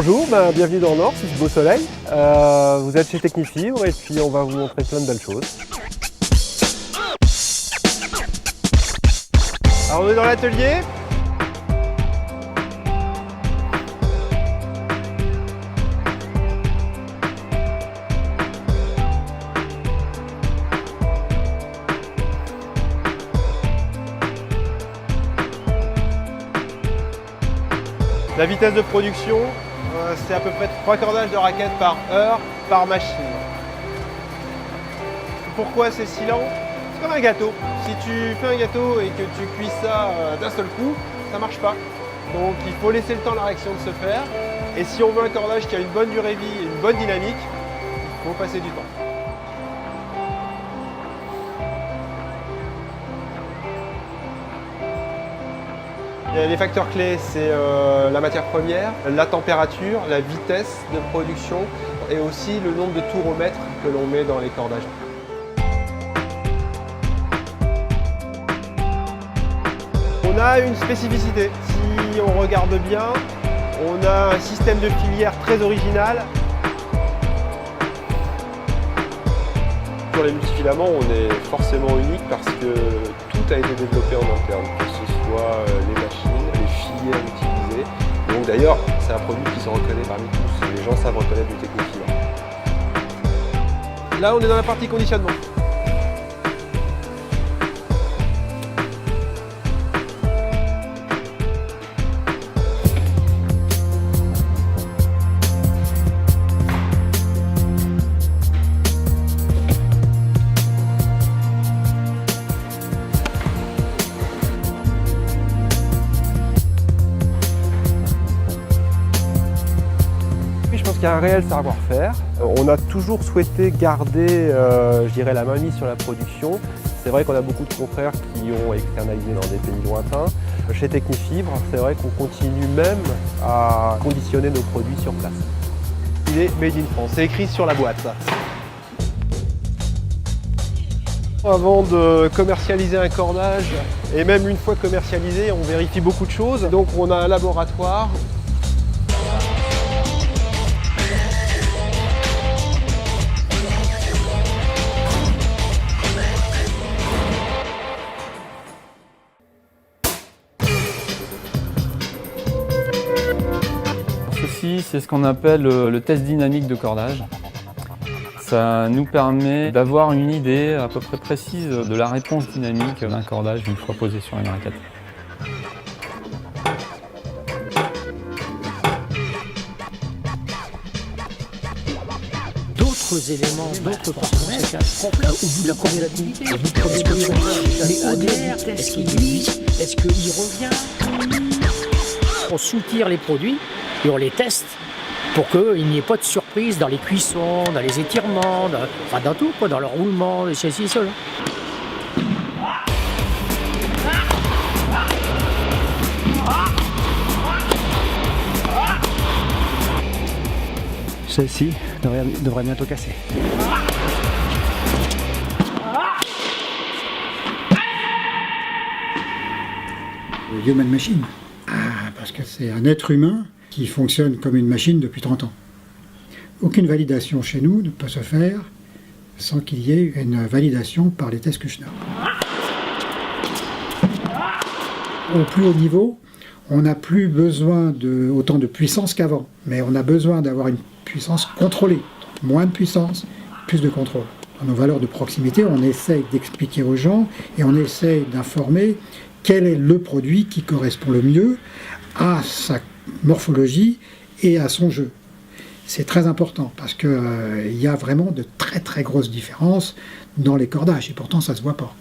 Bonjour, bienvenue dans le Nord, sous ce beau soleil. Vous êtes chez Technifibre et puis on va vous montrer plein de belles choses. Alors on est dans l'atelier. La vitesse de production, c'est à peu près 3 cordages de raquettes par heure par machine. Pourquoi c'est si lent? C'est comme un gâteau. Si tu fais un gâteau et que tu cuis ça d'un seul coup, ça ne marche pas. Donc il faut laisser le temps à la réaction de se faire. Et si on veut un cordage qui a une bonne durée de vie et une bonne dynamique, il faut passer du temps. Les facteurs clés, c'est la matière première, la température, la vitesse de production et aussi le nombre de tours au mètre que l'on met dans les cordages. On a une spécificité. Si on regarde bien, on a un système de filière très original. Sur les multifilaments, on est forcément unique parce que tout a été développé en interne, que ce soit les machines, les filières utilisées. Donc d'ailleurs, c'est un produit qui se reconnaît parmi tous. Les gens savent reconnaître du Technifibre. Là, on est dans la partie conditionnement. Je pense qu'il y a un réel savoir-faire. On a toujours souhaité garder, je dirais, la mainmise sur la production. C'est vrai qu'on a beaucoup de confrères qui ont externalisé dans des pays lointains. Chez Technifibre, c'est vrai qu'on continue même à conditionner nos produits sur place. Il est Made in France, c'est écrit sur la boîte. Avant de commercialiser un cordage, et même une fois commercialisé, on vérifie beaucoup de choses. Donc on a un laboratoire. Ceci, c'est ce qu'on appelle le test dynamique de cordage. Ça nous permet d'avoir une idée à peu près précise de la réponse dynamique d'un cordage une fois posé sur une raquette. D'autres éléments, d'autres paramètres, au bout de la première activité, au bout de la première activité, mais ODR, est-ce qu'il glisse, est-ce qu'il revient? On soutire les produits et on les teste pour qu'il n'y ait pas de surprise dans les cuissons, dans les étirements, dans tout, quoi, dans le roulement, ceci et cela. Celle-ci devrait bientôt casser. Le human machine. Parce que c'est un être humain qui fonctionne comme une machine depuis 30 ans. Aucune validation chez nous ne peut se faire sans qu'il y ait une validation par les tests Kushner. Au plus haut niveau, on n'a plus besoin de autant de puissance qu'avant, mais on a besoin d'avoir une puissance contrôlée. Donc moins de puissance, plus de contrôle. Dans nos valeurs de proximité, on essaye d'expliquer aux gens et on essaye d'informer quel est le produit qui correspond le mieux à sa morphologie et à son jeu. C'est très important parce qu'il y a vraiment de très très grosses différences dans les cordages et pourtant ça ne se voit pas.